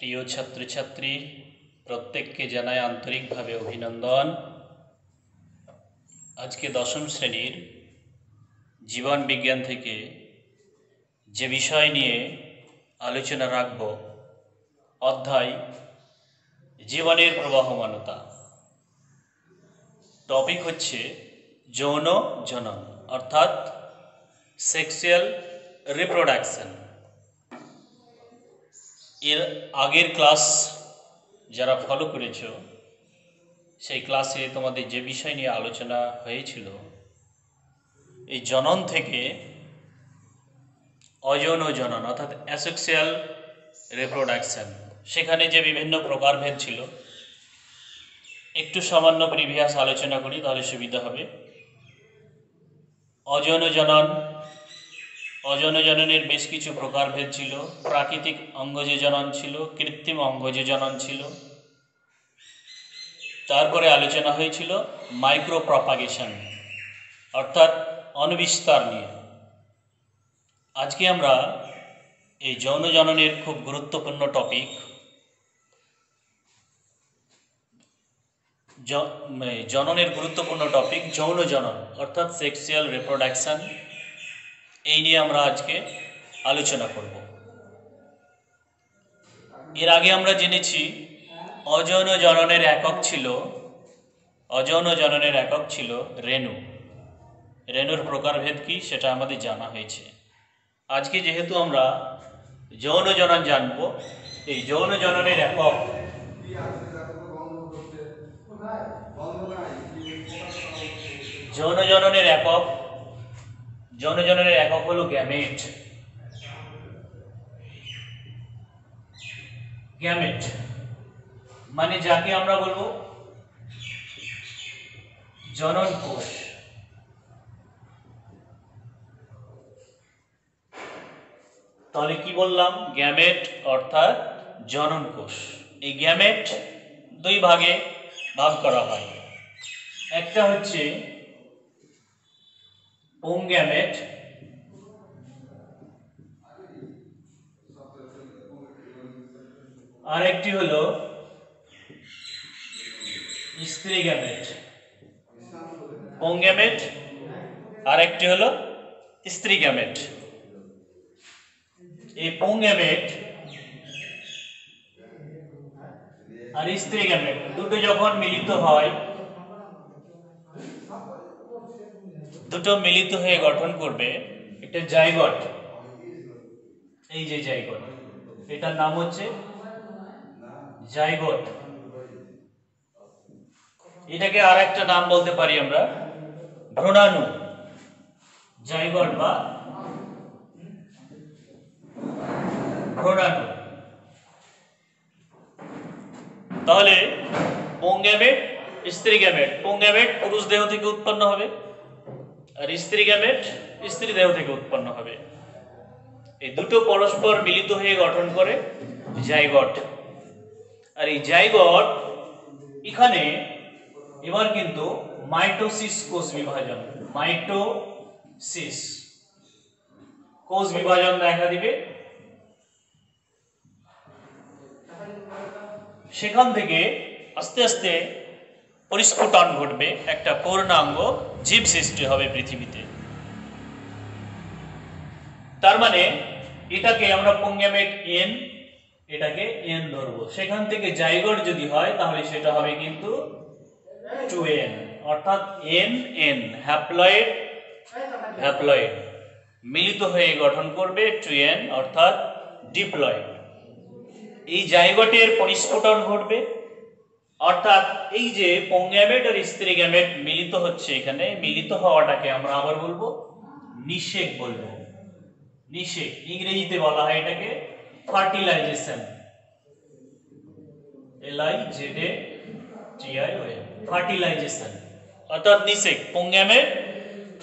প্রিয় ছাত্রছাত্রী প্রত্যেককে জানাই আন্তরিকভাবে অভিনন্দন। আজকে দশম শ্রেণীর জীবন বিজ্ঞান থেকে যে বিষয় নিয়ে আলোচনা রাখব, অধ্যায় জীবনের প্রবাহমানতা। টপিক হচ্ছে যৌন জনন অর্থাৎ সেক্সুয়াল রিপ্রোডাকশন। এর আগের ক্লাস যারা ফলো করেছো সেই ক্লাসে তোমাদের যে বিষয় নিয়ে আলোচনা হয়েছিল, এই জনন থেকে অযৌন জনন অর্থাৎ অ্যাসেক্সুয়াল রিপ্রোডাকশন, সেখানে যে বিভিন্ন প্রকারভেদ ছিল, একটু সামান্য প্রিভিয়াস আলোচনা করি তাহলে সুবিধা হবে। অযৌন জননের বেশ কিছু প্রকারভেদ ছিল। প্রাকৃতিক অঙ্গজ জনন ছিল, কৃত্রিম অঙ্গজ জনন ছিল। তারপরে আলোচনা হয়েছিল মাইক্রো প্রপাগেশন অর্থাৎ অণুবিস্তার নিয়ে। আজকে আমরা এই যৌন জননের খুব গুরুত্বপূর্ণ টপিক জননের গুরুত্বপূর্ণ টপিক যৌন জনন অর্থাৎ সেক্সুয়াল রিপ্রোডাকশন, এই নিয়ে আমরা আজকে আলোচনা করব। এর আগে আমরা জেনেছি অযৌন জননের একক ছিল রেণু। রেণুর প্রকারভেদ কি সেটা আমাদের জানা হয়েছে। আজকে যেহেতু আমরা যৌন জনন জানব, এই যৌন জননের একক হলো গ্যামেট। গ্যামেট মানে যাকে আমরা বলবো জনন কোষ। তাহলে কি বললাম? গ্যামেট অর্থাৎ জনন কোষ। এই গ্যামেট দুই ভাগে ভাগ করা হয়। একটা হচ্ছে পুংগ্যামেট, আর একটি হলো স্ত্রী গ্যামেট। পুংগ্যামেট আর একটি হলো স্ত্রী গ্যামেট। এই পুংগ্যামেট আর স্ত্রী গ্যামেট দুটো যখন মিলিত হয়, দুটো মিলিত হয়ে গঠন করবে একটা জাইগট। এই যে জাইগট, এটার নাম হচ্ছে জাইগট। এটাকে আর একটা নাম বলতে পারি আমরা ভ্রূণাণু। জাইগট বা ভ্রূণাণু। তাহলে পুংগ্যামেট, স্ত্রী গ্যামেট। পুংগ্যামেট পুরুষ দেহ থেকে উৎপন্ন হবে আর স্ত্রী গ্যামেট স্ত্রী দেহ থেকে উৎপন্ন হবে। এই দুটো পরস্পর মিলিত হয়ে গঠন করে জাইগট। আর এই জাইগট এখানে এবার কিন্তু মাইটোসিস কোষ বিভাজন, মাইটোসিস কোষ বিভাজন দেখা দিবে। সেখান থেকে আস্তে আস্তে পরিস্ফুটন ঘটবে, একটা পূর্ণাঙ্গ জীব সৃষ্টি হবে পৃথিবীতে। তার মানে এটাকে আমরা পুংগ্যামেট এন, এটাকে এন ধরবো। সেখান থেকে জাইগট যদি হয় তাহলে সেটা হবে কিন্তু 2n অর্থাৎ এন হ্যাপ্লয়েড মিলিত হয়ে গঠন করবে 2n অর্থাৎ ডিপ্লয়েড। এই জাইগটের পরিস্ফুটন ঘটবে, অর্থাৎ এই যে পুংগ্যামেট আর স্ত্রী গ্যামেট মিলিত হচ্ছে, এখানে মিলিত হওয়াটাকে আমরা আবার বলবো নিষেক বলবো। নিষেক, ইংরেজিতে বলা হয় এটাকে ফার্টিলাইজেশন। ফার্টিলাইজেশন অর্থাৎ নিষেক। পুংগ্যামেট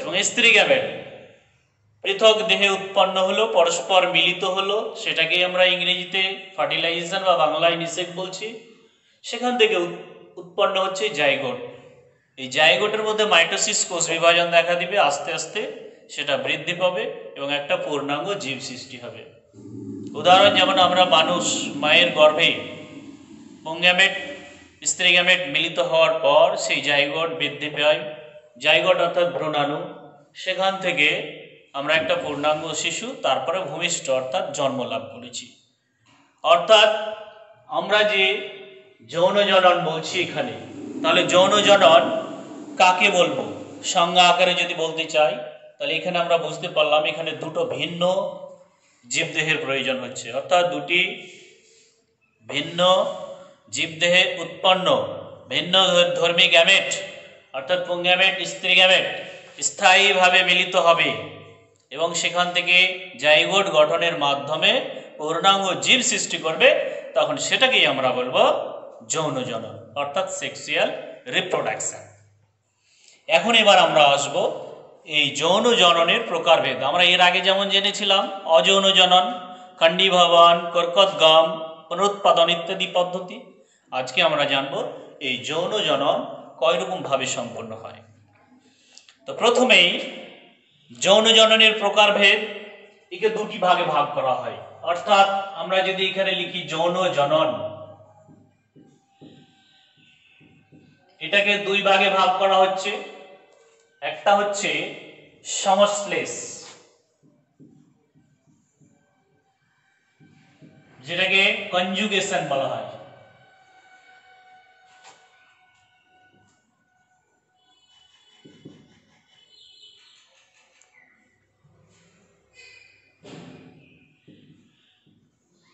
এবং স্ত্রী গ্যামেট পৃথক দেহে উৎপন্ন হলো, পরস্পর মিলিত হলো, সেটাকেই আমরা ইংরেজিতে ফার্টিলাইজেশন বা বাংলায় নিষেক বলছি। সেখান থেকে উৎপন্ন হচ্ছে জাইগোট। এই জাইগোটের মধ্যে মাইটোসিস কোষ বিভাজন দেখা দিবে, আস্তে আস্তে সেটা বৃদ্ধি পাবে এবং একটা পূর্ণাঙ্গ জীব সৃষ্টি হবে। উদাহরণ যেমন আমরা মানুষ মায়ের গর্ভে পুংগ্যামেট স্ত্রী গ্যামেট মিলিত হওয়ার পর সেই জাইগোট বৃদ্ধি পায়, জাইগোট অর্থাৎ ভ্রূণাণু, সেখান থেকে আমরা একটা পূর্ণাঙ্গ শিশু, তারপরে ভূমিষ্ঠ অর্থাৎ জন্ম লাভ করেছি। অর্থাৎ আমরা যে যৌন জনন বলছি এখানে, তাহলে যৌন জনন কাকে বলবো? সংজ্ঞা আকারে যদি বলতে চাই তাহলে এখানে আমরা বুঝতে পারলাম এখানে দুটো ভিন্ন জীবদেহের প্রয়োজন হচ্ছে, অর্থাৎ দুটি ভিন্ন জীবদেহে উৎপন্ন ভিন্ন ধর্মী গ্যামেট অর্থাৎ পুংগ্যামেট স্ত্রী গ্যামেট স্থায়ীভাবে মিলিত হবে এবং সেখান থেকে জাইগোট গঠনের মাধ্যমে পূর্ণাঙ্গ জীব সৃষ্টি করবে, তখন সেটাকেই আমরা বলবো যৌন জনন অর্থাৎ সেক্সুয়াল রিপ্রোডাকশন। এখন এবার আমরা আসব এই যৌন জননের প্রকারভেদ। আমরা এর আগে যেমন জেনেছিলাম অযৌন জনন, খণ্ডীভবন, কর্কটগম, পুনরুৎপাদন ইত্যাদি পদ্ধতি, আজকে আমরা জানব এই যৌন জনন কয় রকম ভাবে সম্পন্ন হয়। তো প্রথমেই যৌন জননের প্রকারভেদ, একে দুটি ভাগে ভাগ করা হয়। অর্থাৎ আমরা যদি এখানে লিখি যৌন জনন, এটাকে দুই ভাগে ভাগ করা হচ্ছে। একটা হচ্ছে সংশ্লেষ, যেটাকে কনজুগেশন বলা হয়।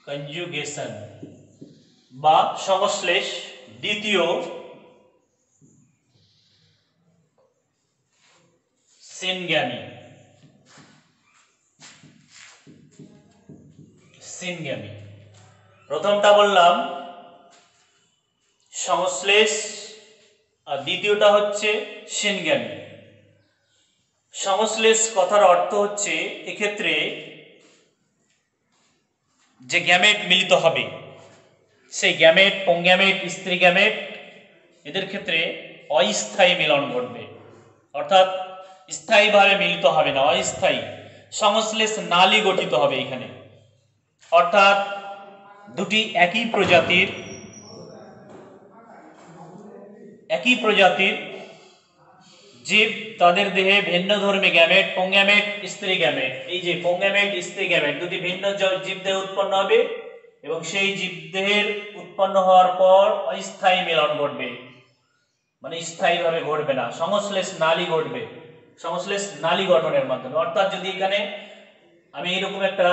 কনজুগেশন বা সংশ্লেষ। দ্বিতীয় সিনগ্যামি। সিনগ্যামি প্রথমটা বললাম সংশ্লেষ আর দ্বিতীয়টা হচ্ছে সিনগ্যামি। সংশ্লেষ কথার অর্থ হচ্ছে এক্ষেত্রে যে গ্যামেট মিলিত হবে, সেই গ্যামেট পুংগ্যামেট স্ত্রী গ্যামেট এদের ক্ষেত্রে অস্থায়ী মিলন ঘটবে, অর্থাৎ স্থায়ীভাবে মিলিত হবে না, অস্থায়ী। সংশ্লেষ নালী গঠিত হবে এখানে, অর্থাৎ দুটি একই প্রজাতির জীব, তাদের দেহে ভিন্ন ধর্মী গ্যামেট পুংগ্যামেট স্ত্রী গ্যামেট, এই যে পুংগ্যামেট স্ত্রী গ্যামেট দুটি ভিন্ন জীবদেহে উৎপন্ন হবে এবং সেই জীবদেহের উৎপন্ন হওয়ার পর অস্থায়ী মিলন ঘটবে, মানে স্থায়ীভাবে ঘটবে না, সংশ্লেষ নালী ঘটবে, সংশ্লেষ নালী গঠনের মাধ্যমে। অর্থাৎ যদি এখানে আমি এরকম একটা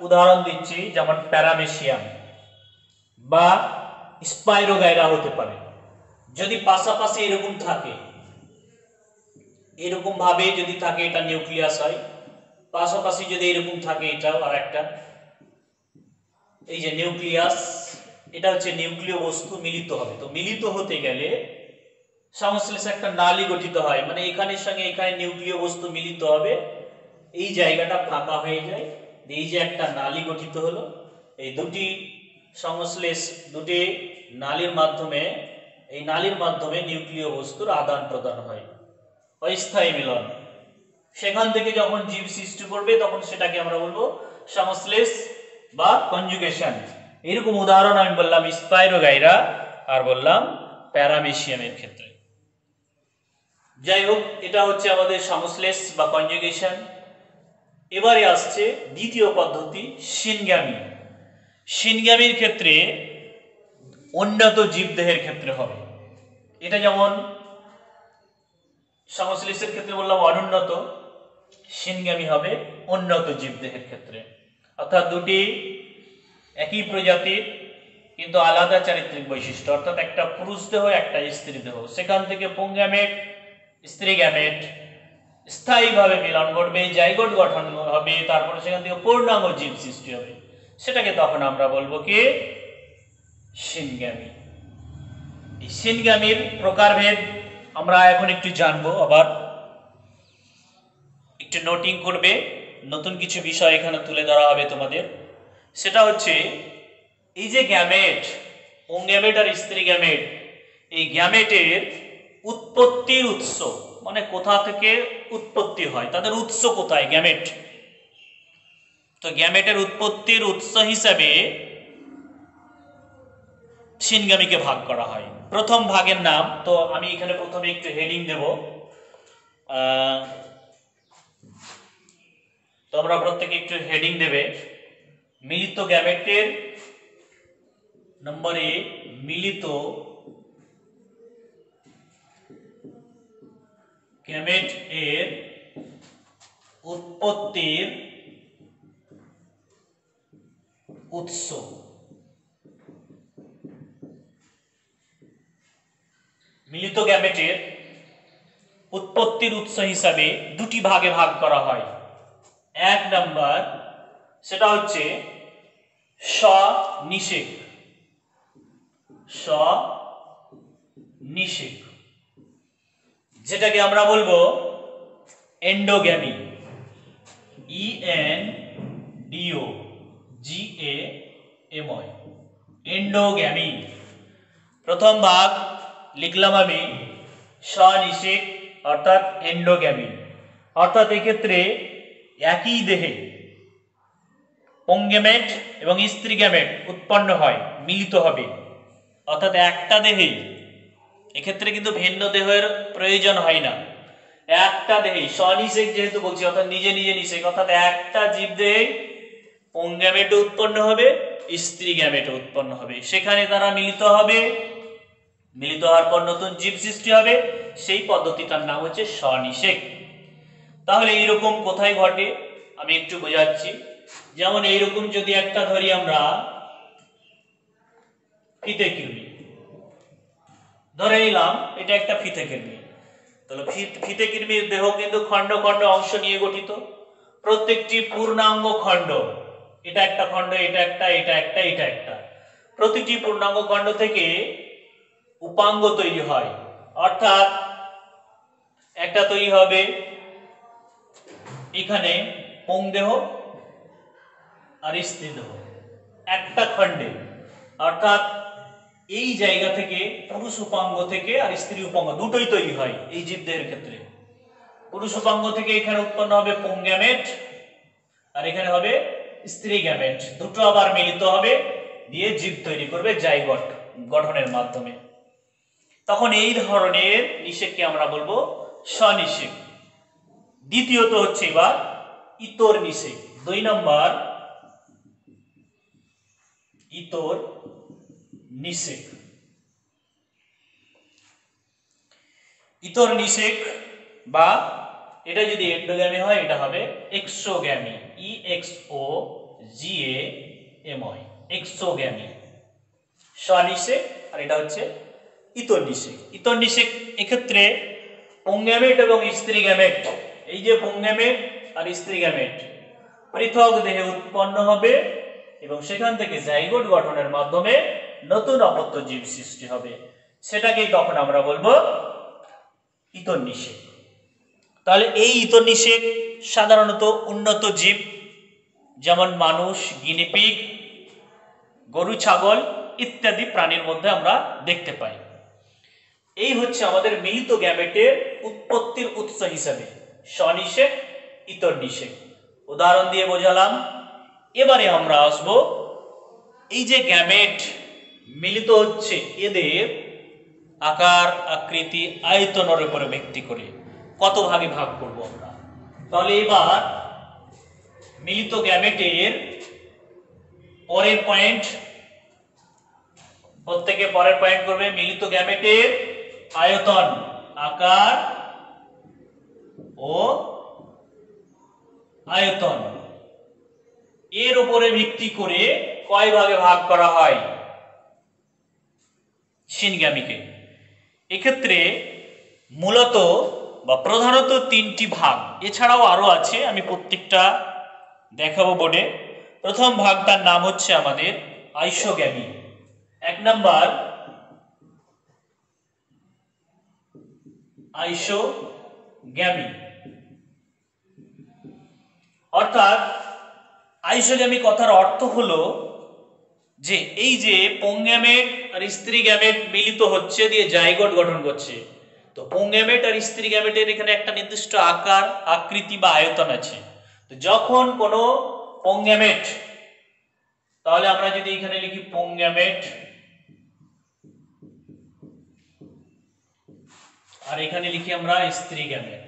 উদাহরণ দিচ্ছি, যেমন প্যারামেসিয়াম বা স্পাইরোগাইরা হতে পারে, যদি পাশাপাশি এরকম থাকে, এরকম ভাবে যদি থাকে, এটা নিউক্লিয়াস হয়, পাশাপাশি যদি এরকম থাকে এটাও আর একটা, এই যে নিউক্লিয়াস, এটা হচ্ছে নিউক্লিয় বস্তু মিলিত হবে। তো মিলিত হতে গেলে সংশ্লেষ একটা নালী গঠিত হয়, মানে এখানের সঙ্গে এখানে নিউক্লিয় বস্তু মিলিত হবে, এই জায়গাটা ফাঁকা হয়ে যায়, এই যে একটা নালী গঠিত হলো, এই দুটি সংশ্লেষ দুটি নালীর মাধ্যমে, এই নালীর মাধ্যমে নিউক্লিয় বস্তুর আদান প্রদান হয়, অস্থায়ী মিলন। সেখান থেকে যখন জীব সৃষ্টি করবে তখন সেটাকে আমরা বলবো সংশ্লেষ বা কনজুগেশন। এরকম উদাহরণ আমি বললাম স্পাইরোগাইরা আর বললাম প্যারামেসিয়ামের ক্ষেত্রে। যাই হোক, এটা হচ্ছে আমাদের সংশ্লেষ বা কনজুগেশন। এবারে আসছে দ্বিতীয় পদ্ধতি সিনগ্যামি। সিনগ্যামির ক্ষেত্রে উন্নত জীবদেহের ক্ষেত্রে হবে, এটা যেমন সংশ্লেষের ক্ষেত্রে বললাম অনুন্নত, সিনগ্যামি হবে উন্নত জীবদেহের ক্ষেত্রে, অর্থাৎ দুটি একই প্রজাতির কিন্তু আলাদা চারিত্রিক বৈশিষ্ট্য, অর্থাৎ একটা পুরুষ দেহ একটা স্ত্রী দেহ, সেখান থেকে পুংগ্যামেট স্ত্রী গ্যামেট স্থায়ীভাবে মিলন ঘটবে, জাইগোট গঠন হবে, তারপরে সেখান থেকে পূর্ণাঙ্গ জীব সৃষ্টি হবে, সেটাকে তখন আমরা বলবো কি সিনগ্যামি। এই সিনগ্যামির প্রকারভেদ আমরা এখন একটু জানবো, আবার একটু নোটিং করবে, নতুন কিছু বিষয় এখানে তুলে ধরা হবে তোমাদের। সেটা হচ্ছে এই যে গ্যামেট, পুংগ্যামেট আর স্ত্রী গ্যামেট, এই গ্যামেটের উৎপত্তির উৎস, মানে কোথা থেকে উৎপত্তি হয়, তাদের উৎস কোথায় গ্যামেট, তো গ্যামেটের উৎপত্তির উৎস হিসাবে সিনগামীকে ভাগ করা হয়। প্রথম ভাগের নাম, তো আমি এখানে প্রথমে একটু হেডিং দেব। তোমরা প্রত্যেকে একটু হেডিং দেবে। মিলিত গ্যামেটের নম্বরে মিলিত গ্যামেট এর উৎপত্তির উৎস। মিলিত গ্যামেটের উৎপত্তির উৎস হিসাবে দুটি ভাগে ভাগ করা হয়। এক নাম্বার, সেটা হচ্ছে স্বনিষেক। স্বনিষেক, যেটাকে আমরা বলবো এন্ডোগ্যামি। ENDOGAMY, এন্ডোগ্যামি। প্রথম ভাগ লিখলাম আমি স্বনিষেক অর্থাৎ এন্ডোগ্যামি, অর্থাৎ এক্ষেত্রে একই দেহে পুংগ্যামেট এবং স্ত্রী গ্যামেট উৎপন্ন হয়, মিলিত হবে, অর্থাৎ একটা দেহে। এক্ষেত্রে কিন্তু ভিন্ন দেহের প্রয়োজন হয় না, একটা দেহে। স্বনিষেক যেহেতু বলছি, অর্থাৎ নিজে নিজে নিষেক, অর্থাৎ একটা জীব দেহে পুংগ্যামেট উৎপন্ন হবে, স্ত্রী গ্যামেট উৎপন্ন হবে, সেখানে তারা মিলিত হবে। মিলিত হওয়ার পর নতুন জীব সৃষ্টি হবে, সেই পদ্ধতিটার নাম হচ্ছে স্বনিষেক। তাহলে এইরকম কোথায় ঘটে আমি একটু বোঝাচ্ছি। যেমন এইরকম যদি একটা ধরি আমরা ফিতে কৃমি, ধরে নিলাম এটা একটা ফিতে কৃমি। তাহলে ফিতে কৃমির দেহ কিন্তু খণ্ড খণ্ড অংশ নিয়ে গঠিত, প্রত্যেকটি পূর্ণাঙ্গ খণ্ড। এটা একটা খণ্ড, এটা একটা, এটা একটা, এটা একটা। প্রতিটি পূর্ণাঙ্গ খণ্ড থেকে উপাঙ্গ তৈরি হয়, অর্থাৎ একটা তৈরি হবে এখানে পুংদেহ আর স্ত্রী দেহ একটা খণ্ডে, অর্থাৎ এই জায়গা থেকে পুরুষ উপাঙ্গ থেকে আর স্ত্রী উপাঙ্গ দুটোই তৈরি হয়। এই জীবদের ক্ষেত্রে পুরুষ উপাঙ্গ থেকে এখানে উৎপন্ন হবে পুংগ্যামেট, আর এখানে হবে স্ত্রী গ্যামেট, দুটো আবার মিলিত হবে, দিয়ে জীব তৈরি করবে জাইগোট গঠনের মাধ্যমে। তখন এই ধরনের নিষেককে আমরা বলবো স্বনিষেক। দ্বিতীয়ত হচ্ছে এবার ইতর নিষেক। 2 নম্বর ইতর নিষেক। ইতর নিষেক বা এটা যদি এন্ডোগ্যামি হয় এটা হবে এক্সোগ্যামি। EXOGAMY, এক্সোগ্যামি। স্বনিষেক আর এটা হচ্ছে ইতর নিষেক। ইতর নিষেক এক্ষেত্রে পুংগ্যামেট এবং স্ত্রী গ্যামেট, এই যে পুংগ্যামেট আর স্ত্রী গ্যামেট পৃথক দেহে উৎপন্ন হবে এবং সেখান থেকে জাইগোট গঠনের মাধ্যমে নতুন অপত্য জীব সৃষ্টি হবে, সেটাকেই তখন আমরা বলবো ইতর নিষেক। তাহলে এই ইতর নিষেক সাধারণত উন্নত জীব যেমন মানুষ, গিনিপিগ, গরু, ছাগল ইত্যাদি প্রাণীর মধ্যে আমরা দেখতে পাই। এই হচ্ছে আমাদের মিলিত গ্যামেটের উৎপত্তির উৎস হিসাবে স্বনিষেক, ইতর নিষেক। উদাহরণ দিয়ে বোঝালাম। এবারে আমরা আসব এই যে গ্যামেট মিলিত হচ্ছে, এদের আকার, আকৃতি, আয়তনের উপরে ভিত্তি করে কত ভাগে ভাগ করব আমরা। তাহলে এবার মিলিত গ্যামেটের পরের পয়েন্ট, প্রত্যেকে পরের পয়েন্ট করবে। মিলিত গ্যামেটের আয়তন, আকার ও আয়তন, এর উপরে ভিত্তি করে কয় ভাগে ভাগ করা হয় সিনগ্যামিকে। এক্ষেত্রে মূলত বা প্রধানত 3টি ভাগ, এছাড়াও আরো আছে, আমি প্রত্যেকটা দেখাবো বোর্ডে। প্রথম ভাগটার নাম হচ্ছে আমাদের আইসোগ্যামি। 1 নাম্বার আইসোগ্যামি, অর্থাৎ আইসোগ্যামি কথার অর্থ হলো যে এই যে পুংগ্যামেট আর স্ত্রী গ্যামেট মিলিত হচ্ছে, দিয়ে জাইগোট গঠন করছে। তো পুংগ্যামেট আর স্ত্রী গ্যামেটের এখানে একটা নির্দিষ্ট আকার, আকৃতি বা আয়তন আছে। তো যখন কোনো পুংগ্যামেট, তাহলে আমরা যদি এখানে লিখি পুংগ্যামেট আর এখানে লিখি আমরা স্ত্রী গ্যামেট,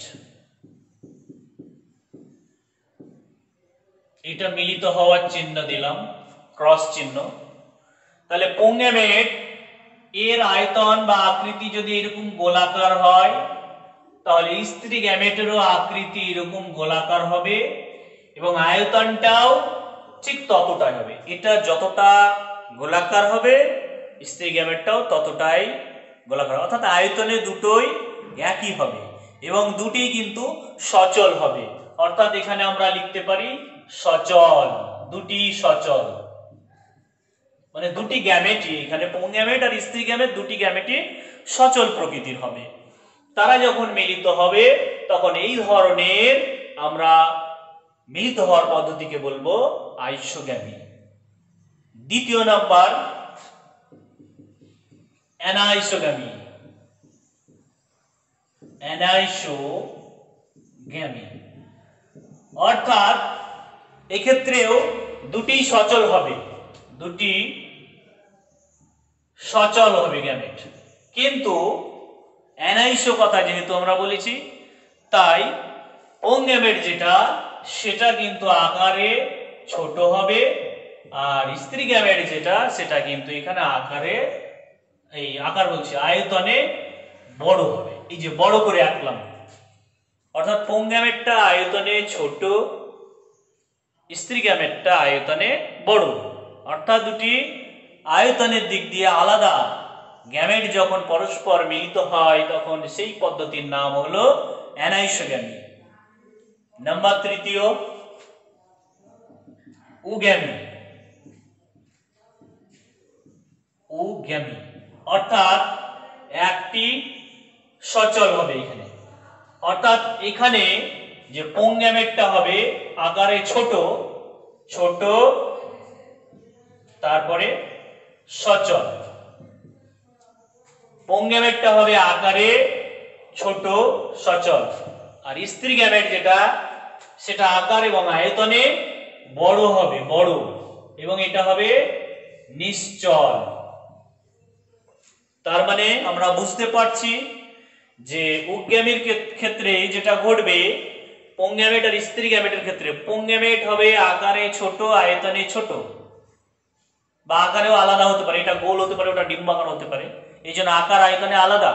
এটা মিলিত হওয়ার চিহ্ন দিলাম, ক্রস চিহ্ন। তাহলে পুংগ্যামেট এর আয়তন বা আকৃতি যদি এরকম গোলাকার হয়, তাহলে স্ত্রী গ্যামেটেরও আকৃতি এরকম গোলাকার হবে এবং আয়তনটাও ঠিক ততটাই হবে। এটা যতটা গোলাকার হবে স্ত্রী গ্যামেটটাও ততটাই গোলাকার, অর্থাৎ আয়তনে দুটোই একই হবে এবং দুটি কিন্তু সচল হবে, অর্থাৎ এখানে আমরা লিখতে পারি সচল, দুটি সচল, মানে দুটি গ্যামেটই, এখানে পুংগ্যামেট আর স্ত্রী গ্যামেট দুটি গ্যামেটই সচল প্রকৃতির হবে। তারা যখন মিলিত হবে তখন এই ধরনের আমরা মিলিত হওয়ার পদ্ধতিকে বলবো আইসোগ্যামি। দ্বিতীয় নাম্বার অ্যানাইসোগ্যামি। অ্যানাইসোগ্যামি অর্থাৎ এক্ষেত্রেও দুটি সচল হবে, দুটি সচল হবে গ্যামেট, কিন্তু অ্যানাইসো কথা যেহেতু আমরা বলেছি তাই পুংগ্যামেট যেটা সেটা কিন্তু আকারে ছোট হবে আর স্ত্রী গ্যামেট যেটা সেটা কিন্তু এখানে আকারে, এই আকার বলছি আয়তনে বড় হবে। এই যে বড় করে আঁকলাম, অর্থাৎ পুংগ্যামেটটা আয়তনে ছোট, স্ত্রী গ্যামেটটা আয়তনে বড়, অর্থাৎ দুটি আয়তনের দিক দিয়ে আলাদা গ্যামেট যখন পরস্পর মিলিত হয় তখন সেই পদ্ধতির নাম হলো অ্যানাইসোগ্যামি। নাম্বার তৃতীয় উগ্যামি। উগ্যামি অর্থাৎ একটি সচল হবে এখানে, অর্থাৎ এখানে যে পুংগ্যামেটটা হবে আকারে ছোট ছোট তারপরে সচল, পুংগ্যামেটটা হবে আকারে ছোট সচল আর স্ত্রী গ্যামেট যেটা সেটা আকার এবং আয়তনে বড় হবে, বড়, এবং এটা হবে নিশ্চল। তার মানে আমরা বুঝতে পারছি যে উগ্যামির ক্ষেত্রে যেটা ঘটবে পুংগ্যামেট আর স্ত্রী গ্যামেটের ক্ষেত্রে পুংগ্যামেট হবে আকারে ছোট আয়তনে ছোট, বা আকারেও আলাদা হতে পারে, এটা গোল হতে পারে ওটা ডিম্বাকার হতে পারে, এই জন্য আকার আয়তনে আলাদা।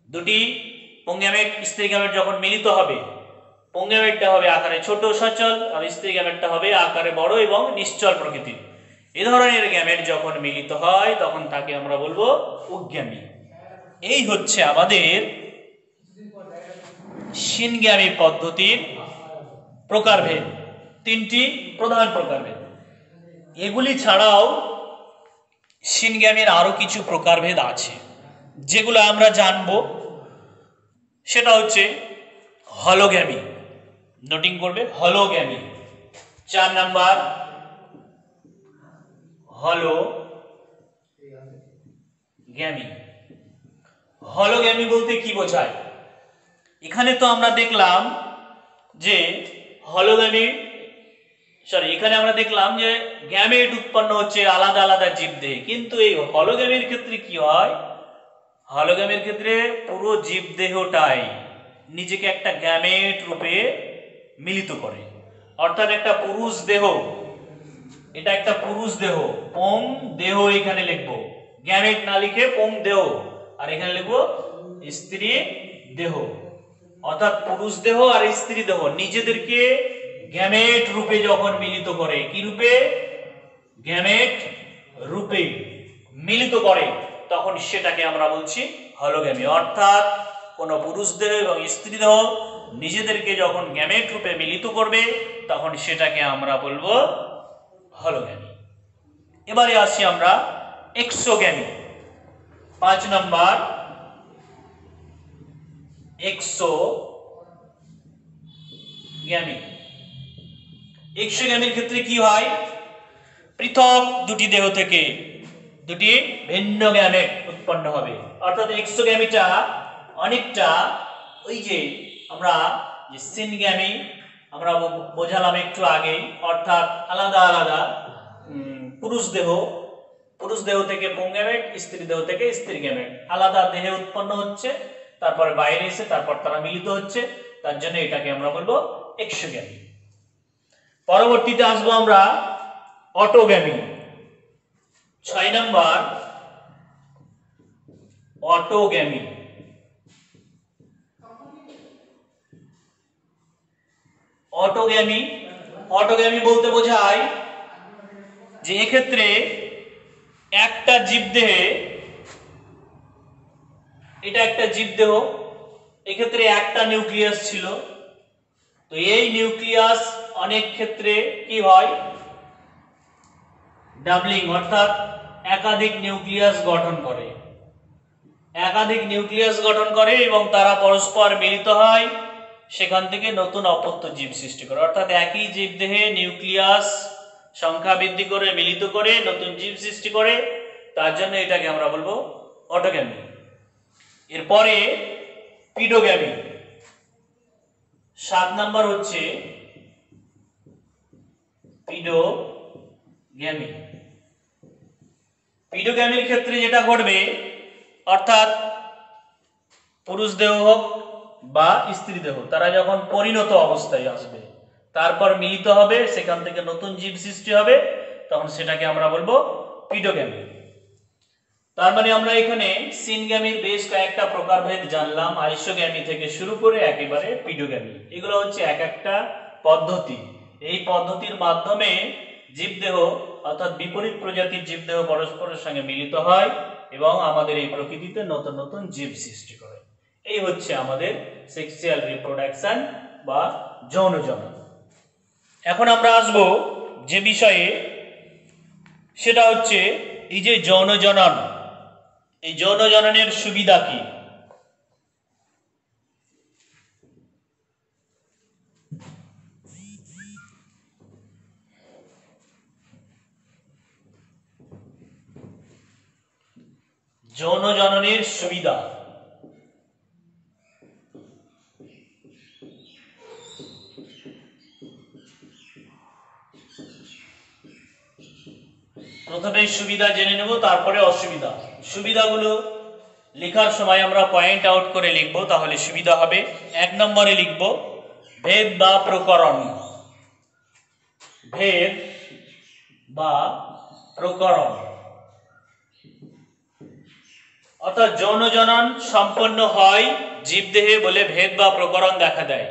দুটি পুংগ্যামেট স্ত্রী গ্যামেট যখন মিলিত হবে পুংগ্যামেটটা হবে আকারে ছোট সচল আর স্ত্রী গ্যামেটটা হবে আকারে বড় এবং নিশ্চল প্রকৃতির। এই ধরনের গ্যামেট যখন মিলিত হয় তখন তাকে আমরা বলবো উগ্যামি। এই হচ্ছে আমাদের সিনগ্যামি পদ্ধতির প্রকারভেদ, তিনটি প্রধান প্রকারভেদ। এগুলি ছাড়াও সিনগ্যামির আরো কিছু প্রকারভেদ আছে যেগুলো আমরা জানবো, সেটা হচ্ছে হলোগ্যামি। নোটিং করবে হলোগ্যামি। 4 নাম্বার হলোগ্যামি। হলোগ্যামি বলতে কি বোঝায়? এখানে তো আমরা দেখলাম যে এখানে আমরা দেখলাম যে গ্যামেট উৎপন্ন হচ্ছে আলাদা আলাদা জীবদেহে, কিন্তু এই হলোগ্যামির ক্ষেত্রে কি হয়? হলোগ্যামির ক্ষেত্রে পুরো জীবদেহটাই নিজেকে একটা গ্যামেট রূপে মিলিত করে, অর্থাৎ একটা পুরুষ দেহ, এটা একটা পুরুষ দেহ, পুং দেহ এখানে লিখবো, গ্যামেট না লিখে পুং দেহ, আর এখানে লিখবো স্ত্রী দেহ, অর্থাৎ পুরুষ দেহ আর স্ত্রী দেহ নিজেদেরকে গ্যামেট রূপে যখন মিলিত করে, কি রূপে? গ্যামেট রূপে মিলিত করে, তখন সেটাকে আমরা বলছি হলোগ্যামি। অর্থাৎ কোন পুরুষ দেহ এবং স্ত্রী দেহ নিজেদেরকে যখন গ্যামেট রূপে মিলিত করবে তখন সেটাকে আমরা বলবো হলোগ্যামি। এবারে আসি আমরা এক্সোগ্যামি। 5 নাম্বার এক্সোগ্যামি। এক্সোগ্যামির ক্ষেত্রে কি হয়? পৃথক দুটি দেহ থেকে দুটি ভিন্ন গ্যামেট উৎপন্ন হবে, অর্থাৎ এক্সোগ্যামিটা অনেকটা ওই যে আমরা যে সিনগ্যামি আমরা বোঝালাম একটু আগেই, অর্থাৎ আলাদা আলাদা পুরুষ দেহ থেকে পুংগ্যামেট, স্ত্রী দেহ থেকে স্ত্রী গ্যামেট আলাদা দেহে উৎপন্ন হচ্ছে, তারপরে বাইরে এসে তারপর তারা মিলিত হচ্ছে, তার জন্য এটাকে আমরা বলবো এক্সোগ্যামি। পরবর্তীতে আসবো আমরা অটোগ্যামি। 6 নম্বর অটোগ্যামি। অটোগ্যামি বলতে বোঝায় যে এক্ষেত্রে একটা জীবদেহে, এটা একটা জীবদেহ, এক্ষেত্রে একটা নিউক্লিয়াস ছিল, তো এই নিউক্লিয়াস অনেক ক্ষেত্রে কি হয়, ডাবলিং, অর্থাৎ একাধিক নিউক্লিয়াস গঠন করে এবং তারা পরস্পর মিলিত হয়, সেখান থেকে নতুন অপত্য জীব সৃষ্টি করে। অর্থাৎ একই জীবদেহে নিউক্লিয়াস সংখ্যা বৃদ্ধি করে মিলিত করে নতুন জীব সৃষ্টি করে, তার জন্য এটাকে আমরা বলবো অটোগ্যামি। এরপরে পিডোগ্যামি। 7 নম্বর হচ্ছে পিডোগ্যামি। পিডোগ্যামির ক্ষেত্রে যেটা ঘটবে, অর্থাৎ পুরুষ দেহ হোক বা স্ত্রী দেহ, তারা যখন পরিণত অবস্থায় আসবে, তারপর মিলিত হবে, সেখান থেকে নতুন জীব সৃষ্টি হবে, তখন সেটাকে আমরা বলবো পিডোগ্যামি। তার মানে আমরা এখানে সিনগ্যামির বেশ কয়েকটা প্রকারভেদ জানলাম, আইসোগ্যামি থেকে শুরু করে একেবারে পিডোগ্যামি। এগুলো হচ্ছে এক একটা পদ্ধতি। এই পদ্ধতির মাধ্যমে জীবদেহ, অর্থাৎ বিপরীত প্রজাতির জীবদেহ পরস্পরের সঙ্গে মিলিত হয় এবং আমাদের এই প্রকৃতিতে নতুন নতুন জীব সৃষ্টি করে। এই হচ্ছে আমাদের সেক্সুয়াল রিপ্রোডাকশন বা যৌন জনন। এখন আমরা আসব যে বিষয়ে, সেটা হচ্ছে এই যে যৌন জনন, এই যৌন জননের সুবিধা কি? যৌন জননের সুবিধা। প্রথমে সুবিধা জেনে নেব, তারপরে অসুবিধা। সুবিধাগুলো লেখার সময় আমরা পয়েন্ট আউট করে লিখব, তাহলে সুবিধা হবে। 1 নম্বরে লিখব ভেদ বা প্রকরণ। ভেদ বা প্রকরণ, অর্থাৎ যৌন জনন সম্পন্ন হয় জীবদেহে বলে ভেদ বা প্রকরণ দেখা দেয়।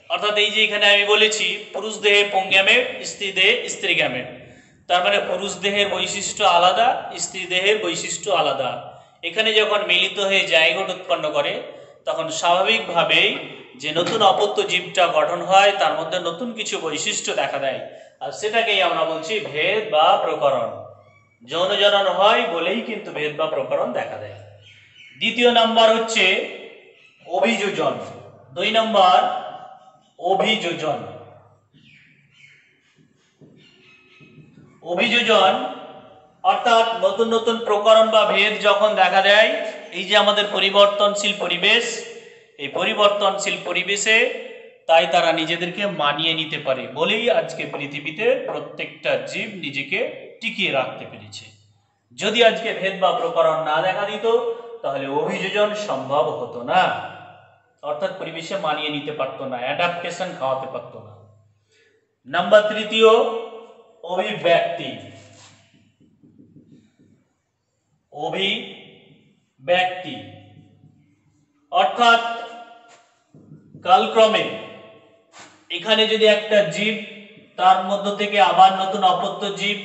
অর্থাৎ এই যে এখানে আমি বলেছি পুরুষ দেহে পুংগ্যামেট, স্ত্রী দেহে স্ত্রী গ্যামেট, তার মানে পুরুষ দেহের বৈশিষ্ট্য আলাদা, স্ত্রী দেহের বৈশিষ্ট্য আলাদা। এখানে যখন মিলিত হয়ে জাইগোট উৎপন্ন করে, তখন স্বাভাবিকভাবেই যে নতুন অপত্য জীবটা গঠন হয়, তার মধ্যে নতুন কিছু বৈশিষ্ট্য দেখা দেয়, আর সেটাকেই আমরা বলছি ভেদ বা প্রকরণ। যৌন জনন হয় বলেই কিন্তু ভেদ বা প্রকরণ দেখা দেয়। দ্বিতীয় নাম্বার হচ্ছে অভিযোজন। 2 নম্বর অভিযোজন। অভিযোজন অর্থাৎ নতুন নতুন প্রকরণ বা ভেদ যখন দেখা দেয়, এই যে আমাদের পরিবর্তনশীল পরিবেশ, এই পরিবর্তনশীল পরিবেশে তাই তারা নিজেদেরকে মানিয়ে নিতে পারে বলেই আজকে পৃথিবীতে প্রত্যেকটা জীব নিজেকে টিকিয়ে রাখতে পেরেছে। যদি আজকে ভেদ বা প্রকরণ না দেখা দিত, তাহলে অভিযোজন সম্ভব হতো না, অর্থাৎ পরিবেশে মানিয়ে নিতে পারতো না, অ্যাডাপ্টেশন খাওয়াতে পারতো না। নাম্বার 3 অভিব্যক্তি। অভিব্যক্তি অর্থাৎ কালক্রমে এখানে যদি একটা জীব, তার মধ্য থেকে আবার নতুন অপত্য জীব,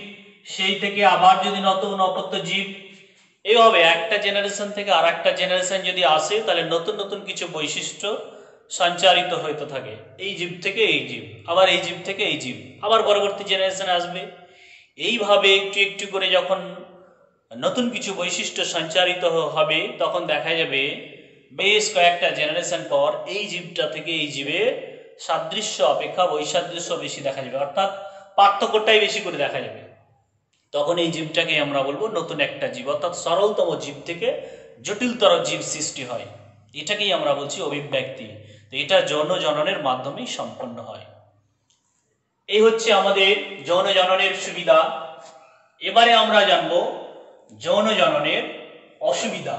সেই থেকে আবার যদি নতুন অপত্য জীব, এইভাবে একটা জেনারেশন থেকে আর একটা জেনারেশন যদি আসে, তাহলে নতুন নতুন কিছু বৈশিষ্ট্য সঞ্চারিত হতে থাকে। এই জীব থেকে এই জীব, আবার এই জীব থেকে এই জীব, আবার পরবর্তী জেনারেশন আসবে। এইভাবে একটু একটু করে যখন নতুন কিছু বৈশিষ্ট্য সঞ্চারিত হবে, তখন দেখা যাবে বেশ কয়েকটা জেনারেশন পর এই জীবটা থেকে এই জীবে সাদৃশ্য অপেক্ষা বৈসাদৃশ্য বেশি দেখা যাবে, অর্থাৎ পার্থক্যটাই বেশি করে দেখা যাবে। তখন এই জীবটাকে আমরা বলবো নতুন একটা জীব, অর্থাৎ সরলতম জীব থেকে জটিলতর জীব সৃষ্টি হয়। এটাকেই আমরা বলছি অভিব্যক্তি। তো এটা যৌন জননের মাধ্যমেই সম্পন্ন হয়। এই হচ্ছে আমাদের যৌন জননের সুবিধা। এবারে আমরা জানব যৌন জননের অসুবিধা।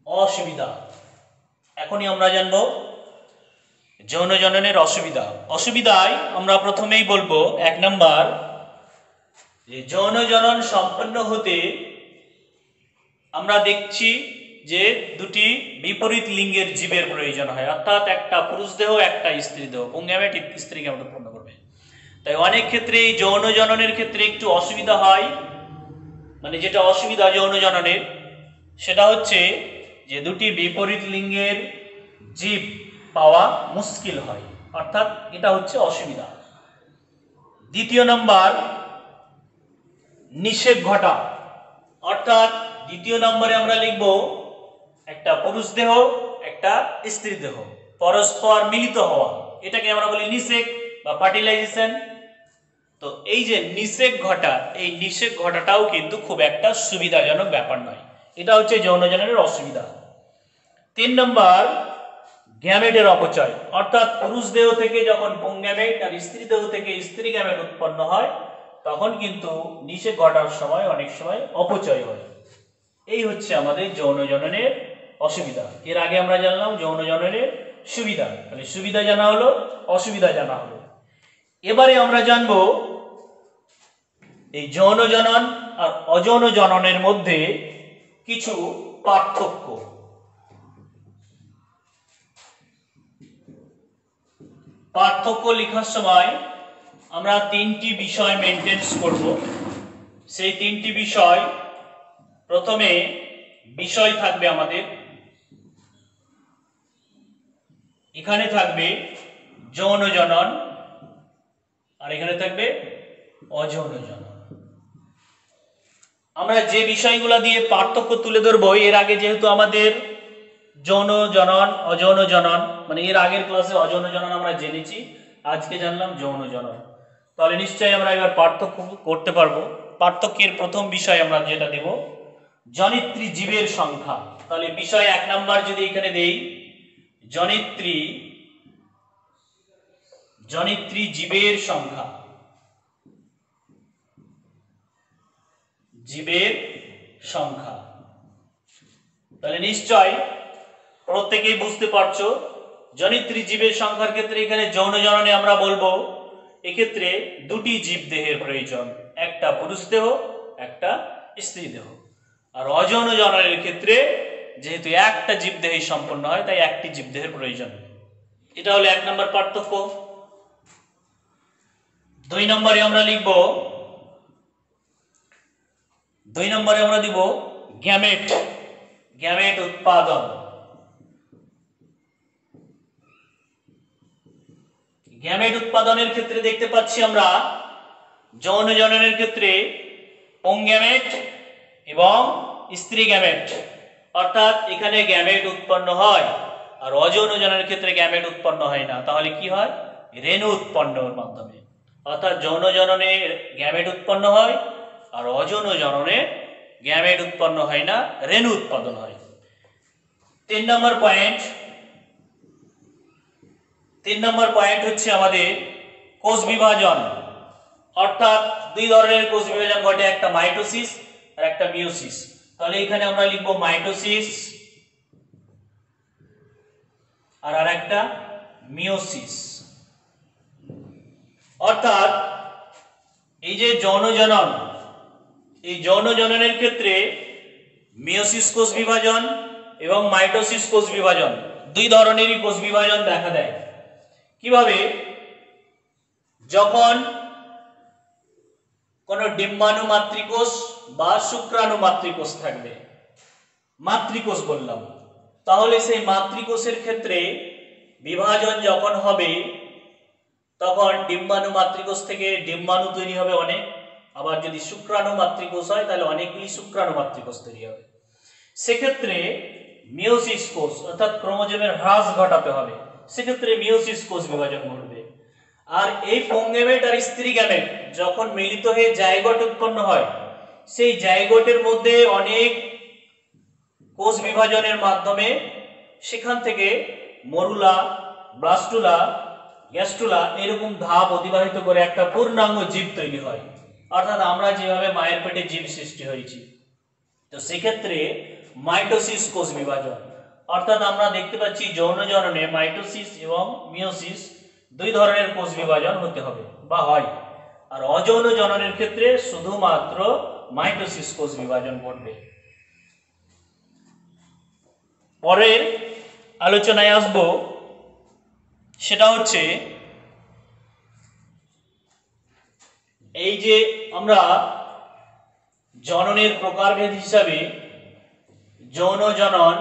অসুবিধা এখনই আমরা জানব যৌন জননের অসুবিধা। অসুবিধায় আমরা প্রথমেই বলবো 1 নাম্বার যে যৌন জনন সম্পন্ন হতে আমরা দেখছি যে দুটি বিপরীত লিঙ্গের জীবের প্রয়োজন হয়, অর্থাৎ একটা পুরুষ দেহ একটা স্ত্রী দেহ, পুংগ্যামেট স্ত্রী গ্যামেট উৎপন্ন করবে। তাই অনেক ক্ষেত্রে এই যৌন জননের ক্ষেত্রে একটু অসুবিধা হয়, মানে যেটা অসুবিধা যৌন জননের সেটা হচ্ছে যে দুটি বিপরীত লিঙ্গের জীব পাওয়া মুশকিল হয়, অর্থাৎ এটা হচ্ছে অসুবিধা। 2 নাম্বার নিষেক ঘটা, অর্থাৎ 2 নম্বরে আমরা লিখব একটা পুরুষ দেহ একটা স্ত্রী দেহ পরস্পর মিলিত হওয়া, এটাকে আমরা বলি নিষেক বা ফার্টিলাইজেশন। তো এই যে নিষেক ঘটা, এই নিষেক ঘটাটাও কিন্তু খুব একটা সুবিধাজনক ব্যাপার নয়, এটা হচ্ছে যৌন জননের অসুবিধা। 3 নম্বর গ্যামেটের অপচয়, অর্থাৎ পুরুষ দেহ থেকে যখন পুংগ্যামেট আর স্ত্রী দেহ থেকে স্ত্রী গ্যামেট উৎপন্ন হয় তখন কিন্তু নিষেক ঘটার সময় অনেক সময় অপচয় হয়। এই হচ্ছে আমাদের যৌন জননের অসুবিধা। এর আগে আমরা জানলাম যৌন জননের সুবিধা, তাহলে সুবিধা জানা হলো, অসুবিধা জানা হলো। এবারে আমরা জানব এই যৌন জনন আর অযৌন জননের মধ্যে কিছু পার্থক্য। পার্থক্য লেখার সময় আমরা 3টি বিষয় মেনটেন্স করব। সেই 3টি বিষয়, প্রথমে বিষয় থাকবে আমাদের, এখানে থাকবে যৌন জনন আর এখানে থাকবে অযৌন জনন। আমরা যে বিষয়গুলো দিয়ে পার্থক্য তুলে ধরবো, এর আগে যেহেতু আমাদের যৌন জনন অযৌন জনন মানে এর আগের ক্লাসে অযৌন জনন আমরা জেনেছি, আজকে জানলাম যৌন জনন, তাহলে নিশ্চয়ই আমরা এবার পার্থক্য করতে পারবো। পার্থক্যের প্রথম বিষয় আমরা যেটা দেব জনিত্রী জীবের সংখ্যা। তাহলে বিষয় 1 নাম্বার যদি এখানে দেই জনিত্রী জীবের সংখ্যা, জীবের সংখ্যা, তাহলে নিশ্চয় প্রত্যেকেই বুঝতে পারছো জনিত্রী জীবের সংখ্যার ক্ষেত্রে এখানে যৌন জননে আমরা বলবো এক্ষেত্রে 2টি জীব দেহের প্রয়োজন, একটা পুরুষ দেহ একটা স্ত্রী দেহ। আর অযৌন জননের ক্ষেত্রে যেহেতু একটা জীব দেহে সম্পন্ন হয় তাই একটি জীব দেহের প্রয়োজন। এটা হলো 1 নম্বর পার্থক্য। 2 নম্বরে আমরা লিখব, 2 নম্বরে আমরা দিব গ্যামেট, গ্যামেট উৎপাদন। গ্যামেট উৎপাদনের ক্ষেত্রে দেখতে পাচ্ছি আমরা যৌন জননের ক্ষেত্রে পুংগ্যামেট এবং স্ত্রী গ্যামেট, অর্থাৎ এখানে গ্যামেট উৎপন্ন হয় আর অযৌন জননের ক্ষেত্রে গ্যামেট উৎপন্ন হয় না। তাহলে কি হয়? রেণু উৎপন্নের মাধ্যমে, অর্থাৎ যৌন জননে গ্যামেট উৎপন্ন হয় আর অযৌন জননে গ্যামেট উৎপন্ন হয় না, রেণু উৎপাদন হয়। 3 নম্বর পয়েন্ট হচ্ছে আমাদের কোষ বিভাজন, অর্থাৎ 2 ধরনের কোষ বিভাজন ঘটে, একটা মাইটোসিস আর একটা মিওসিস। তাহলে এখানে আমরা লিখব মাইটোসিস আর আরেকটা মিওসিস। অর্থাৎ এই যে যৌন জনন, এই যৌন জননের ক্ষেত্রে মিওসিস কোষ বিভাজন এবং মাইটোসিস কোষ বিভাজন 2 ধরনেরই কোষ বিভাজন দেখা দেয়। কিভাবে? যখন কোন ডিম্বাণু মাতৃকোষ বা শুক্রাণু মাতৃকোষ থাকবে, মাতৃকোষ বললাম, তাহলে সেই মাতৃকোষের ক্ষেত্রে বিভাজন যখন হবে তখন ডিম্বাণু মাতৃকোষ থেকে ডিম্বাণু তৈরি হবে অনেক, আবার যদি শুক্রাণু মাতৃকোষ হয় তাহলে অনেকগুলি শুক্রাণু মাতৃকোষ তৈরি হবে। সেক্ষেত্রে মিওসিস কোষ অর্থাৎ ক্রোমোজোমের হ্রাস ঘটাতে হবে, সেক্ষেত্রে মিওসিস কোষ বিভাজন ঘটবে। আর এই পুংগ্যামেট আর স্ত্রী গ্যামেট যখন মিলিত হয়ে জাইগোট উৎপন্ন হয়, সেই জাইগোটের মধ্যে অনেক কোষ বিভাজনের মাধ্যমে সেখান থেকে মরুলা, ব্লাস্টুলা, গ্যাস্ট্রুলা এরকম ধাপ অতিবাহিত করে একটা পূর্ণাঙ্গ জীব তৈরি হয়। অর্থাৎ আমরা যেভাবে মায়ের পেটে জীব সৃষ্টি হয়েছি, তো সেক্ষেত্রে মাইটোসিস কোষ বিভাজন, অর্থাৎ আমরা দেখতে পাচ্ছি যৌন জননে মাইটোসিস এবং মিওসিস দুই ধরনের কোষ বিভাজন হতে হবে বা হয়, আর অযৌন জননের ক্ষেত্রে শুধুমাত্র মাইটোসিস কোষ বিভাজন ঘটবে। পরের আলোচনায় আসব, সেটা হচ্ছে এই যে আমরা জননের প্রকারভেদ হিসাবে যৌন জনন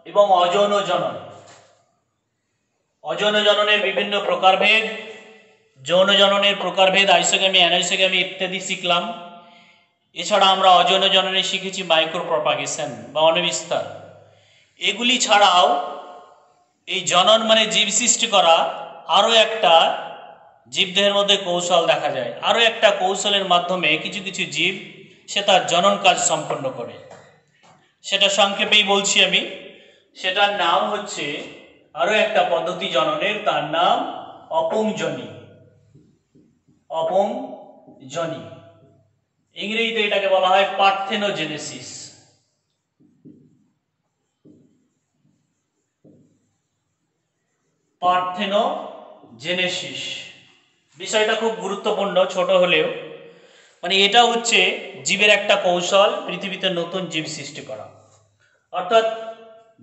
এবং অযৌন জনন, অযৌন জননের বিভিন্ন প্রকারভেদ, যৌন জননের প্রকারভেদ, আইসোগ্যামি, অ্যানাইসোগ্যামি ইত্যাদি শিখলাম। এছাড়া আমরা অযৌন জননে শিখেছি মাইক্রো প্রপাগেশন বা অণুবিস্তার। এগুলি ছাড়াও এই জনন মানে জীব সৃষ্টি করা আরও একটা জীবদেহের মধ্যে কৌশল দেখা যায়। আরও একটা কৌশলের মাধ্যমে কিছু কিছু জীব সে তার জনন কাজ সম্পন্ন করে, সেটা সংক্ষেপেই বলছি আমি। সেটার নাম হচ্ছে, আরও একটা পদ্ধতি জননের, তার নাম অপুংজনি। অপুংজনি, ইংরেজিতে এটাকে বলা হয় পার্থেনোজেনেসিস। পার্থেনোজেনেসিস বিষয়টা খুব গুরুত্বপূর্ণ, ছোট হলেও। মানে এটা হচ্ছে জীবের একটা কৌশল পৃথিবীতে নতুন জীব সৃষ্টি করা। অর্থাৎ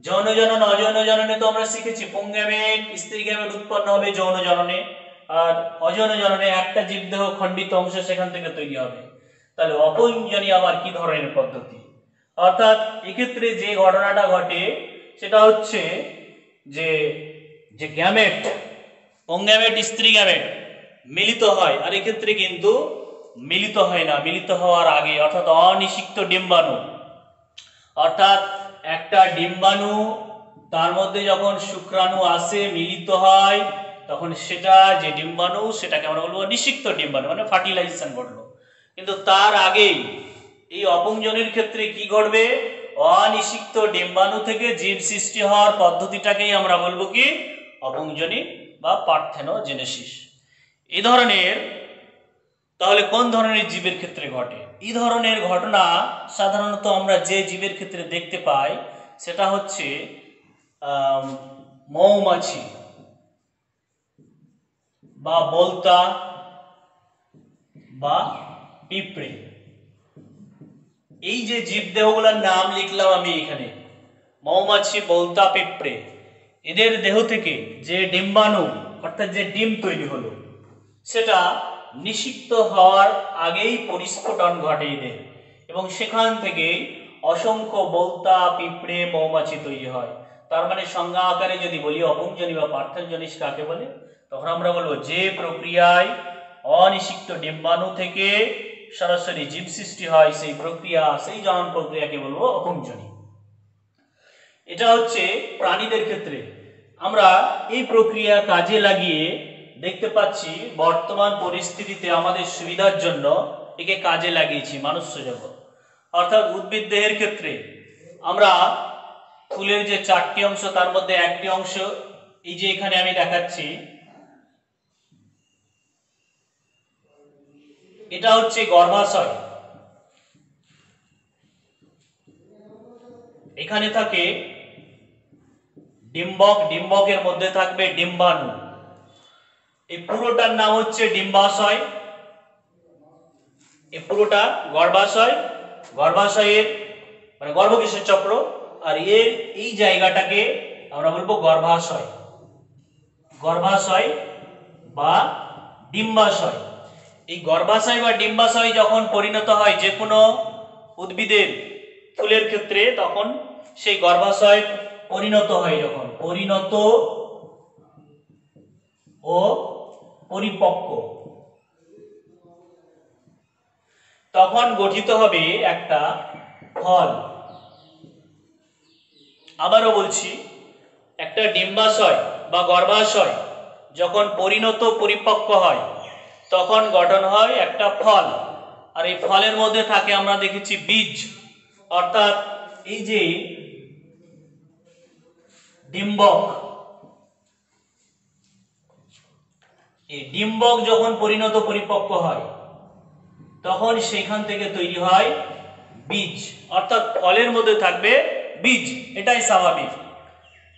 যৌন জনন অযৌন জননে তো আমরা শিখেছি পুংগ্যামেট স্ত্রী গ্যামেট উৎপন্ন হবে যৌন জননে, আর অযৌন জননে একটা জীবদেহ খণ্ডিত অংশ সেখান থেকে তৈরি হবে। তাহলে অপুংজনি আবার কি ধরনের পদ্ধতি? অর্থাৎ এক্ষেত্রে যে ঘটনাটা ঘটে সেটা হচ্ছে যে যে গ্যামেট, পুংগ্যামেট স্ত্রী গ্যামেট মিলিত হয়, আর এক্ষেত্রে কিন্তু মিলিত হয় না। মিলিত হওয়ার আগে, অর্থাৎ অনিষিক্ত ডিম্বাণু, অর্থাৎ একটা ডিম্বাণু তার মধ্যে যখন শুক্রাণু আসে মিলিত হয়, তখন সেটা যে ডিম্বাণু সেটাকে আমরা বলবো নিষিক্ত ডিম্বাণু, মানে ফার্টিলাইজেশন ঘটলো। কিন্তু তার আগেই এই অপুংজনির ক্ষেত্রে কি ঘটবে? অনিষিক্ত ডিম্বাণু থেকে জীব সৃষ্টি হওয়ার পদ্ধতিটাকেই আমরা বলবো কি? অপুংজনি বা পার্থেনোজেনেসিস। এই ধরনের, তাহলে কোন ধরনের জীবের ক্ষেত্রে ঘটে? এই ধরনের ঘটনা সাধারণত আমরা যে জীবের ক্ষেত্রে দেখতে পাই সেটা হচ্ছে মৌমাছি বা বলতা বা পিঁপড়ে। এই যে জীবদেহগুলোর নাম লিখলাম আমি এখানে, মৌমাছি, বলতা, পিঁপড়ে, এদের দেহ থেকে যে ডিম্বাণু অর্থাৎ যে ডিম তৈরি হলো সেটা নিষিক্ত হওয়ার আগেই পরিস্ফুটন ঘটে এদের, এবং সেখান থেকে অসংখ্য বলতা, পিঁপড়ে, মৌমাছি তৈরি হয়। তার মানে সংজ্ঞা আকারে যদি বলি অপুংজনি বা পার্থেনোজেনিস কাকে বলে, তখন আমরা বলবো যে প্রক্রিয়ায় অনিষিক্ত ডিম্বাণু থেকে সরাসরি জীব সৃষ্টি হয়, সেই প্রক্রিয়া, সেই জনন প্রক্রিয়াকে বলবো অপুংজনি। এটা হচ্ছে প্রাণীদের ক্ষেত্রে। আমরা এই প্রক্রিয়া কাজে লাগিয়ে দেখতে পাচ্ছি বর্তমান পরিস্থিতিতে আমাদের সুবিধার জন্য একে কাজে লাগিয়েছি মানুষ্য জগৎ। অর্থাৎ উদ্ভিদ দেহের ক্ষেত্রে আমরা ফুলের যে 4টি অংশ তার মধ্যে একটি অংশ এই যে এখানে আমি দেখাচ্ছি, এটা হচ্ছে গর্ভাশয়। এখানে থাকে ডিম্বক, ডিম্বকের মধ্যে থাকবে ডিম্বাণু। এই পুরোটার নাম হচ্ছে ডিম্বাশয়। এই পুরোটা গর্ভাশয়, গর্ভাশয়ের মানে গর্ভকেশের চক্র, আর এর এই জায়গাটাকে আমরা বলবো গর্ভাশয়, গর্ভাশয় বা ডিম্বাশয়। এই গর্ভাশয় বা ডিম্বাশয় যখন পরিণত হয় যে কোনো উদ্ভিদের ফুলের ক্ষেত্রে, তখন সেই গর্ভাশয় পরিণত হয়, যখন পরিণত ও পরিপক্ক, তখন গঠিত হবে একটা ফল। আবারও বলছি, একটা ডিম্বাশয় বা গর্ভাশয় যখন পরিণত পরিপক্ক হয় তখন গঠন হয় একটা ফল, আর এই ফলের মধ্যে থাকে আমরা দেখেছি বীজ। অর্থাৎ এই যে ডিম্বক, এই ডিম্বক যখন পরিণত পরিপক্ক হয় তখন সেখান থেকে তৈরি হয় বীজ, অর্থাৎ ফলের মধ্যে থাকবে বীজ, এটাই স্বাভাবিক।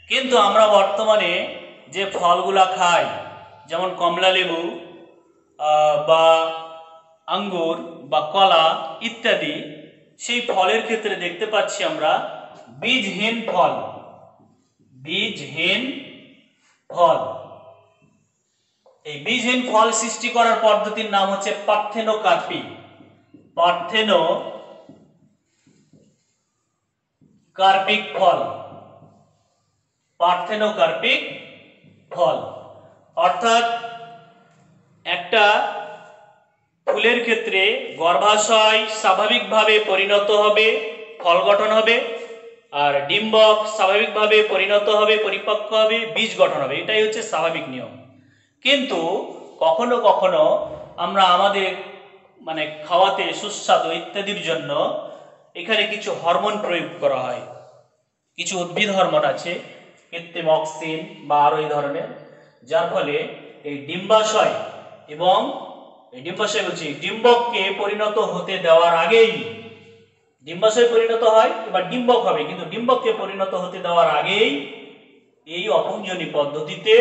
কিন্তু আমরা বর্তমানে যে ফলগুলা খাই, যেমন কমলা লেবু বা আঙ্গুর বা কলা ইত্যাদি, সেই ফলের ক্ষেত্রে দেখতে পাচ্ছি আমরা বীজহীন ফল, বীজহীন ফল। এই বীজহীন ফল সৃষ্টি করার পদ্ধতির নাম হচ্ছে পার্থেনোকার্পিক, পার্থেনোকার্পিক ফল, পার্থেনোকার্পিক ফল। অর্থাৎ একটা ফুলের ক্ষেত্রে গর্ভাশয় স্বাভাবিকভাবে পরিণত হবে, ফল গঠন হবে, আর ডিম্বক স্বাভাবিকভাবে পরিণত হবে, পরিপক্ক হবে, বীজ গঠন হবে, এটাই হচ্ছে স্বাভাবিক নিয়ম। কিন্তু কখনো কখনো আমরা আমাদের মানে খাওয়াতে সুস্বাদু ইত্যাদির জন্য এখানে কিছু হরমোন প্রয়োগ করা হয়, কিছু উদ্ভিদ হরমোন আছে, কৃত্রিম অক্সিন বা আরো এই ধরনের, যার ফলে এই ডিম্বাশয় এবং ডিম্বককে পরিণত হতে দেওয়ার আগেই, ডিম্বাশয় পরিণত হয় এবার ডিম্বক হবে, কিন্তু ডিম্বককে পরিণত হতে দেওয়ার আগেই এই অপুঞ্জনী পদ্ধতিতে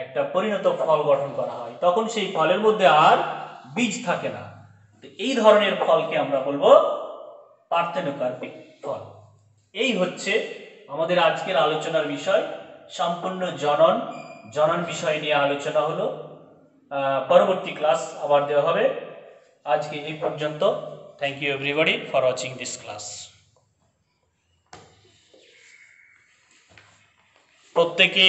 একটা পরিণত ফল গঠন করা হয়, তখন সেই ফলের মধ্যে আর বীজ থাকে না। তো এই ধরনের ফলকে আমরা বলবো পার্থেনোকার্পিক ফল। এই হচ্ছে আমাদের আজকের আলোচনার বিষয়, সম্পূর্ণ জনন বিষয় নিয়ে আলোচনা হলো। পরবর্তী ক্লাস আবার দেওয়া হবে। আজকে এই পর্যন্ত। Thank you everybody for watching this class. প্রত্যেকে